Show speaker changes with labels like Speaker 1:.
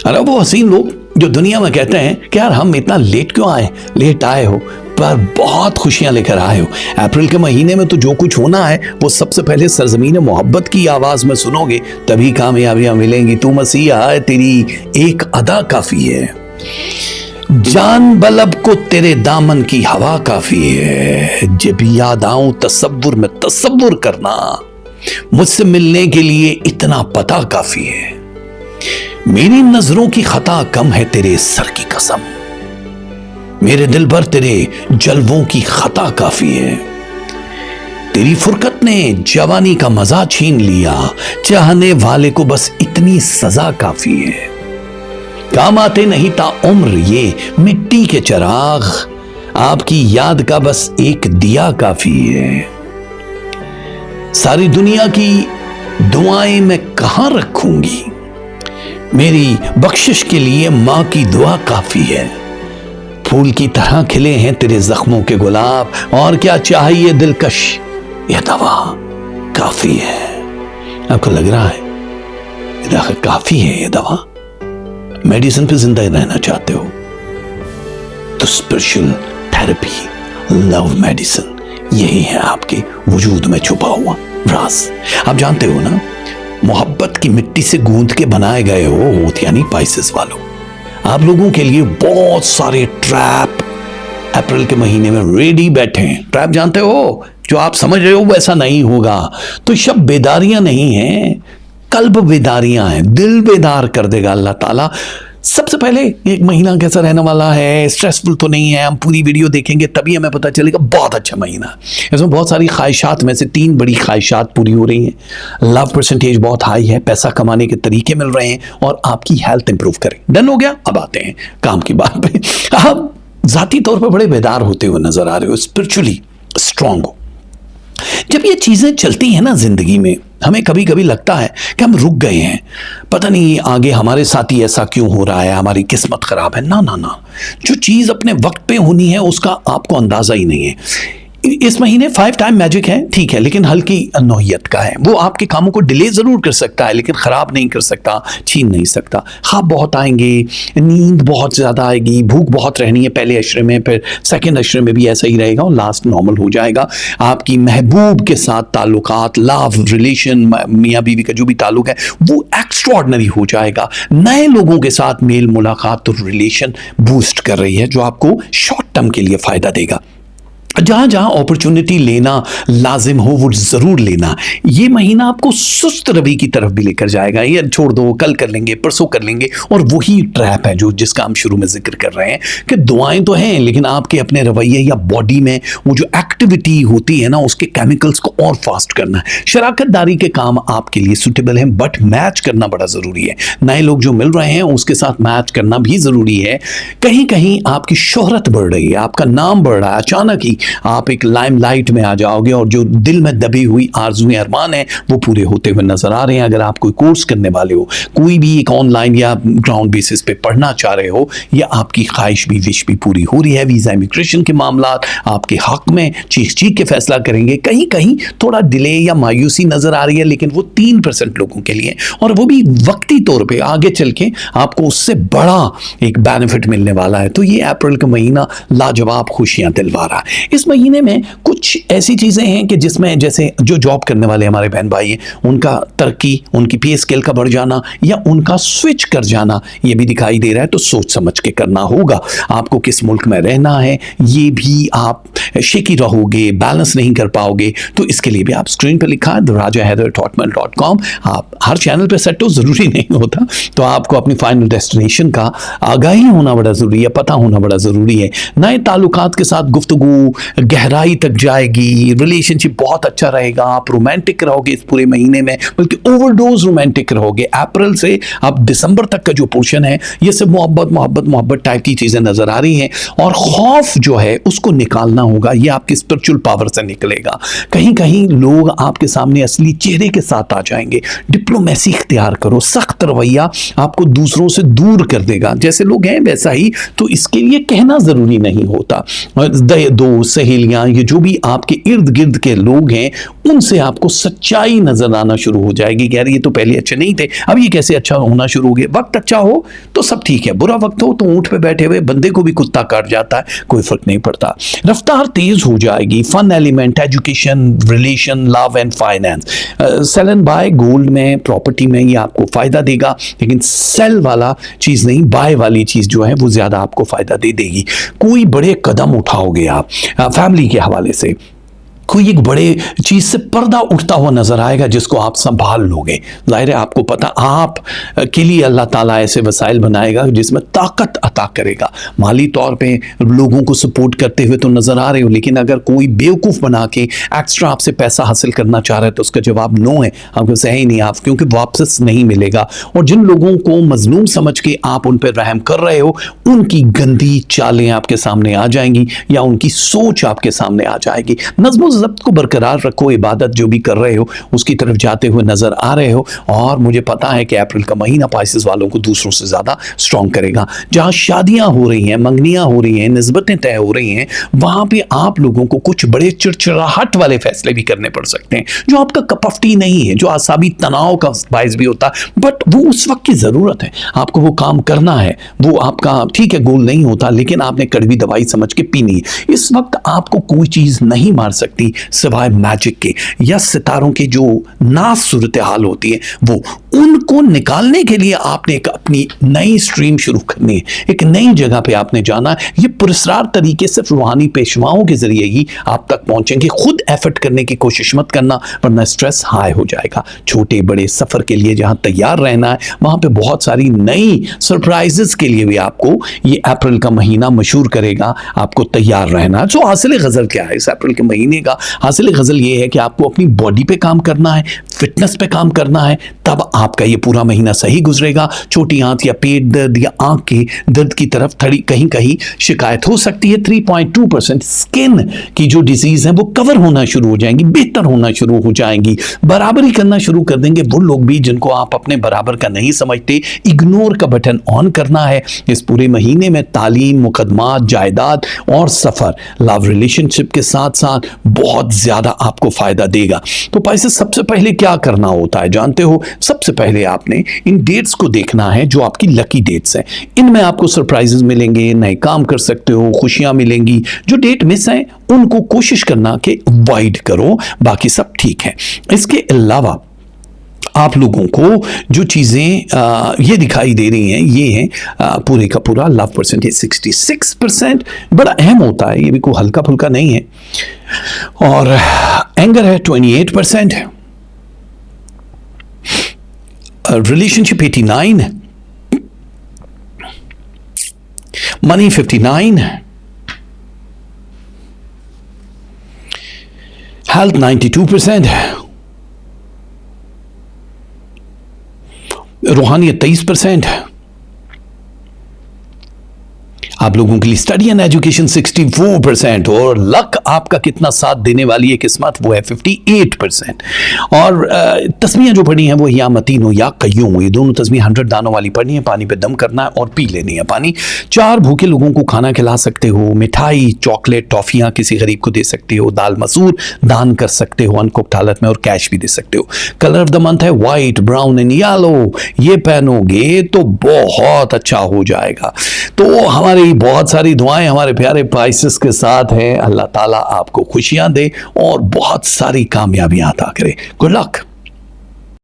Speaker 1: अरे वो हसीन लोग जो दुनिया में कहते हैं कि यार हम इतना लेट क्यों आए, लेट आए हो पर बहुत खुशियां लेकर आए हो। अप्रैल के महीने में तो जो कुछ होना है वो सबसे पहले सरजमीन मोहब्बत की आवाज में सुनोगे, तभी कामयाबियां मिलेंगी। तू मसीहा है, तेरी एक अदा काफी है, जान बलब को तेरे दामन की हवा काफी है। जब याद आऊं तसव्वुर में तसव्वुर करना, मुझसे मिलने के लिए इतना पता काफी है। मेरी नजरों की खता कम है तेरे सर की कसम, मेरे दिल पर तेरे जलवों की खता काफी है। तेरी फुरकत ने जवानी का मजा छीन लिया, चाहने वाले को बस इतनी सजा काफी है। काम आते नहीं ता उम्र ये मिट्टी के चिराग, आपकी याद का बस एक दिया काफी है। सारी दुनिया की दुआएं मैं कहां रखूंगी, मेरी बख्शिश के लिए मां की दुआ काफी है। फूल की तरह खिले हैं तेरे जख्मों के गुलाब, और क्या चाहिए दिलकश, यह दवा काफी है। आपको लग रहा है काफी है ये दवा? मेडिसिन पे जिंदा रहना चाहते हो तो स्पिरिचुअल थेरेपी, लव मेडिसिन, यही है आपके वजूद में छुपा हुआ राज। आप जानते हो ना, मोहब्बत की मिट्टी से गूंथ के बनाए गए हो यानी पाइसेस वालों, आप लोगों के लिए बहुत सारे ट्रैप अप्रैल के महीने में रेडी बैठे हैं। ट्रैप जानते हो, जो आप समझ रहे हो वैसा नहीं होगा। तो शब बेदारियां नहीं हैं, कल्ब बेदारियां हैं, दिल बेदार कर देगा अल्लाह ताला। सबसे पहले एक महीना कैसा रहने वाला है, स्ट्रेसफुल तो नहीं है, हम पूरी वीडियो देखेंगे तभी हमें पता चलेगा। बहुत अच्छा महीना, इसमें बहुत सारी ख्वाहिशात में से 3 बड़ी ख्वाहिशात पूरी हो रही हैं। लव परसेंटेज बहुत हाई है, पैसा कमाने के तरीके मिल रहे हैं, और आपकी हेल्थ इंप्रूव करें। डन हो गया? अब आते हैं काम की बात पे। आप जाती तौर पर बड़े बेदार होते हुए नजर आ रहे हो, स्पिरिचुअली स्ट्रांग हो। जब ये चीजें चलती हैं ना जिंदगी में, हमें कभी कभी लगता है कि हम रुक गए हैं, पता नहीं आगे हमारे साथ ही ऐसा क्यों हो रहा है, हमारी किस्मत खराब है। ना ना ना, जो चीज अपने वक्त पे होनी है उसका आपको अंदाजा ही नहीं है। इस महीने 5 टाइम मैजिक है, ठीक है, लेकिन हल्की नौयत का है। वो आपके कामों को डिले जरूर कर सकता है, लेकिन खराब नहीं कर सकता, छीन नहीं सकता। ख्वाब बहुत आएंगे, नींद बहुत ज्यादा आएगी, भूख बहुत रहनी है पहले अशरे में, फिर सेकंड अशरे में भी ऐसा ही रहेगा, और लास्ट नॉर्मल हो जाएगा। आपकी महबूब के साथ ताल्लुकात, लव रिलेशन, मियाँ बीवी का जो भी ताल्लुक है वो एक्स्ट्राऑर्डिनरी हो जाएगा। नए लोगों के साथ मेल मुलाकात और रिलेशन बूस्ट कर रही है, जो आपको शॉर्ट टर्म के लिए फायदा देगा। जहां जहां अपॉर्चुनिटी लेना लाजिम हो वो जरूर लेना। ये महीना आपको सुस्त रवि की तरफ भी लेकर जाएगा, ये छोड़ दो कल कर लेंगे, परसों कर लेंगे, और वही ट्रैप है जो जिसका हम शुरू में जिक्र कर रहे हैं कि दुआएं तो हैं, लेकिन आपके अपने रवैये या बॉडी में वो जो एक्टिविटी होती है ना, उसके केमिकल्स को और फास्ट करना है। शराकतदारी के काम आपके लिए सुटेबल हैं, बट मैच करना बड़ा जरूरी है। नए लोग जो मिल रहे हैं उसके साथ मैच करना भी जरूरी है। कहीं कहीं आपकी शोहरत बढ़ रही है, आपका नाम बढ़ रहा है, अचानक ही आप एक लाइमलाइट में आ जाओगे, और जो दिल में दबी हुई आरज़ुएं अरमान है वो पूरे होते हुए नजर आ रहे हैं। अगर आप कोई कोर्स करने वाले हो, कोई भी एक ऑनलाइन या ग्राउंड बेसिस पे पढ़ना चाह रहे हो, या आपकी ख्वाहिश भी विश भी पूरी हो रही है, वीज़ा इमिग्रेशन के मामला आपके हक में चीख चीख के फैसला करेंगे। कहीं कहीं थोड़ा डिले या मायूसी नजर आ रही है, लेकिन वो 3% लोगों के लिए, और वो भी वक्ती तौर पर, आगे चल के आपको उससे बड़ा एक बेनिफिट मिलने वाला है। तो ये अप्रैल का महीना लाजवाब खुशियां दिलवा रहा है। इस महीने में कुछ ऐसी चीजें हैं कि जिसमें जैसे जो जॉब करने वाले हमारे बहन भाई हैं, उनका तरक्की, उनकी पे स्केल का बढ़ जाना या उनका स्विच कर जाना, ये भी दिखाई दे रहा है। तो सोच समझ के करना होगा। आपको किस मुल्क में रहना है ये भी आप शेकी रहोगे, बैलेंस नहीं कर पाओगे। तो इसके लिए भी आप स्क्रीन पर लिखा है rajaheather@hotmail.com। आप हर चैनल पर सेट हो, जरूरी नहीं होता। तो आपको अपनी फाइनल डेस्टिनेशन का आगाही होना बड़ा जरूरी है, पता होना बड़ा जरूरी है। नए ताल्लुकात के साथ गुफ्तगू गहराई तक जाएगी, रिलेशनशिप बहुत अच्छा रहेगा, आप रोमांटिक रहोगे इस पूरे महीने में, बल्कि ओवरडोज रोमांटिक रहोगे। अप्रैल से अब दिसंबर तक का जो पोर्शन है ये सब मोहब्बत मोहब्बत मोहब्बत टाइप की चीजें नजर आ रही हैं, और खौफ जो है उसको निकालना होगा। ये आपकी स्पिरिचुअल पावर से निकलेगा। कहीं कहीं लोग आपके सामने असली चेहरे के साथ आ जाएंगे। डिप्लोमेसी इख्तियार करो, सख्त रवैया आपको दूसरों से दूर कर देगा। जैसे लोग हैं वैसा ही, तो इसके लिए कहना जरूरी नहीं होता। दोस्त सहेलियां, ये जो भी आपके इर्द गिर्द के लोग हैं, उनसे आपको सच्चाई नजर आना शुरू हो जाएगी कि यार ये तो पहले अच्छे नहीं थे, अब ये कैसे अच्छा होना शुरू हो गए। वक्त अच्छा हो तो सब ठीक है, बुरा वक्त हो तो ऊंट पे बैठे हुए बंदे को भी कुत्ता काट जाता है, कोई फर्क नहीं पड़ता। रफ्तार तेज हो जाएगी, fun element, education, relation, love and finance. Sell and buy, gold में, प्रॉपर्टी में ये आपको फायदा देगा, लेकिन सेल वाला चीज नहीं, बाय वाली चीज जो है वो ज्यादा आपको फायदा दे देगी। कोई बड़े कदम उठाओगे आप फैमिली के हवाले से, कोई एक बड़े चीज से पर्दा उठता हुआ नजर आएगा जिसको आप संभाल लोगे। जाहिर है आपको पता, आप के लिए अल्लाह ताला ऐसे वसाइल बनाएगा जिसमें ताकत अता करेगा। माली तौर पे लोगों को सपोर्ट करते हुए तो नजर आ रहे हो, लेकिन अगर कोई बेवकूफ़ बना के एक्स्ट्रा आपसे पैसा हासिल करना चाह रहा है तो उसका जवाब नो है, आपको सही नहीं आप, क्योंकि वापस नहीं मिलेगा। और जिन लोगों को मजलूम समझ के आप उन पर रहम कर रहे हो, उनकी गंदी चालें आपके सामने आ जाएंगी या उनकी सोच आपके सामने आ जाएगी। नज़्म ज़ब्त को बरकरार रखो, इबादत जो भी कर रहे हो उसकी तरफ जाते हुए नजर आ रहे हो। और मुझे पता है कि अप्रैल का महीना पाइसेस वालों को दूसरों से ज्यादा स्ट्रॉन्ग करेगा। जहां शादियां हो रही हैं, मंगनियां हो रही हैं, निस्बतें तय हो रही हैं, वहां पे आप लोगों को कुछ बड़े चिड़चिड़ाहट वाले फैसले भी करने पड़ सकते हैं जो आपका कप ऑफ टी नहीं है, जो आसाबी तनाव का बायस भी होता है, बट वो उस वक्त की जरूरत है, आपको वो काम करना है। वो आपका ठीक है गोल नहीं होता, लेकिन आपने कड़वी दवाई समझ के पीनी है। इस वक्त आपको कोई चीज नहीं मार सकती सिवाय मैजिक के या सितारों के जो नास सूरत हाल होती है, वो उनको निकालने के लिए आपने एक अपनी नई स्ट्रीम शुरू करनी है, एक नई जगह पे आपने जाना है। ये पुरस्कार तरीके से रूहानी पेशवाओं के जरिए ही आप तक पहुंचेंगे। खुद एफर्ट करने की कोशिश मत करना, वरना स्ट्रेस हाई हो जाएगा। छोटे बड़े सफर के लिए जहां तैयार रहना है, वहां पे बहुत सारी नई सरप्राइजेस के लिए भी आपको ये अप्रैल का महीना मशहूर करेगा, आपको तैयार रहना। सो हासिल गजल क्या है इस अप्रैल के महीने का? हासिल गजल ये है कि आपको अपनी बॉडी पे काम करना है, फिटनेस पे काम करना है, तब आपका ये पूरा महीना सही गुजरेगा। छोटी आंत या पेट दर्द या आंख के दर्द की तरफ थोड़ी कहीं कहीं शिकायत हो सकती है। 3.2% स्किन की जो डिजीज है वो कवर होना शुरू हो जाएंगी, बेहतर होना शुरू हो जाएंगी। बराबरी करना शुरू कर देंगे वो लोग भी जिनको आप अपने बराबर का नहीं समझते। इग्नोर का बटन ऑन करना है। इस पूरे महीने में तालीम, मुकदमात, जायदाद और सफर, लव रिलेशनशिप के साथ साथ बहुत ज्यादा आपको फायदा देगा। तो पाइसेस सबसे पहले क्या करना होता है जानते हो? सबसे पहले आपने इन डेट्स को देखना है जो आपकी लकी डेट्स हैं। इनमें आपको सरप्राइजेस मिलेंगे, नए काम कर सकते हो, खुशियां मिलेंगी। जो डेट मिस है उनको कोशिश करना कि अवॉइड करो, बाकी सब ठीक है। इसके अलावा आप लोगों को जो चीज़ें ये दिखाई दे रही हैं ये है पूरे का पूरा लव परसेंटेज 66%, बड़ा अहम होता है, ये भी कोई हल्का फुल्का नहीं है। और एंगर है 28%, रिलेशनशिप 89, मनी 59, हेल्थ 92%, रूहानियत 23%, आप लोगों के लिए स्टडी एंड एजुकेशन 64%, और लक आपका कितना साथ देने वाली है किस्मत वो है 58%। और तस्मीयाँ जो पढ़ी हैं वो या मतीन हो या कय्यूम हो, ये दोनों तस्मीयाँ 100 दानों वाली पढ़नी है, पानी पे दम करना है और पी लेनी है पानी। 4 भूखे लोगों को खाना खिला सकते हो, मिठाई, चॉकलेट, टॉफियाँ किसी गरीब को दे सकते हो, दाल मसूर दान कर सकते हो अनकुक्ड हालत में, और कैश भी दे सकते हो। कलर ऑफ द मंथ है वाइट, ब्राउन एंड येलो, ये पहनोगे तो बहुत अच्छा हो जाएगा। तो हमारी बहुत सारी दुआएं हमारे प्यारे पाइसेस के साथ हैं। अल्लाह ताला आपको खुशियां दे और बहुत सारी कामयाबियां अता करे। Good luck.